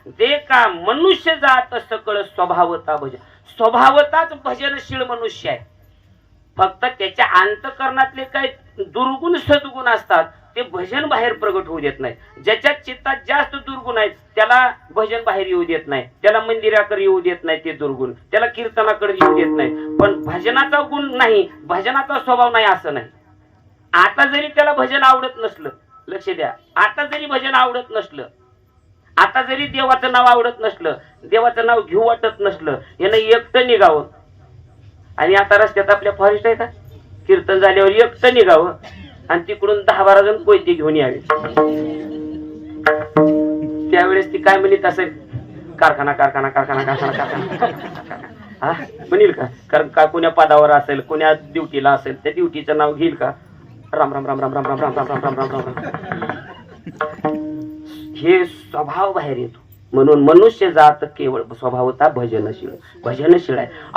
ते का मनुष्य जात सकळ स्वभावता भजन, स्वभावताच भजनशील मनुष्य आहे. फक्त त्याच्या अंतकरणातले काही दुर्गुण सद्गुण असतात ते भजन बाहेर प्रगट होऊ देत नाही. ज्याच्या चित्तात जास्त दुर्गुण आहेत त्याला भजन बाहेर येऊ देत नाही, त्याला मंदिराकडे येऊ देत नाही, ते दुर्गुण त्याला कीर्तनाकडे येऊ देत नाही. पण भजनाचा गुण नाही, भजनाचा स्वभाव नाही असं नाही. आता जरी त्याला भजन आवडत नसलं, लक्ष द्या, आता जरी भजन आवडत नसलं, आता जरी देवाचं नाव आवडत नसलं, देवाचं नाव घेऊ वाटत नसलं, यानं एकटं निघावं. आणि आता रस्त्यात आपल्या फॉरेस्ट आहे का, कीर्तन झाल्यावर एकटं निघावं आणि तिकडून 10-12 जण कोयते घेऊन यावे. त्यावेळेस ती काय म्हणत असेल, कारखाना कारखाना कारखाना कारखाना कारखाना, हा म्हणील का? कारण का कोण्या पदावर असेल, कोण्या ड्युटीला असेल, त्या ड्युटीचं नाव घेईल का? राम राम राम राम राम राम राम राम राम राम राम राम. हे स्वभाव बाहेर येतो. म्हणून मनुष्य जात केवळ स्वभावता भजनशील, भजनशील आहे.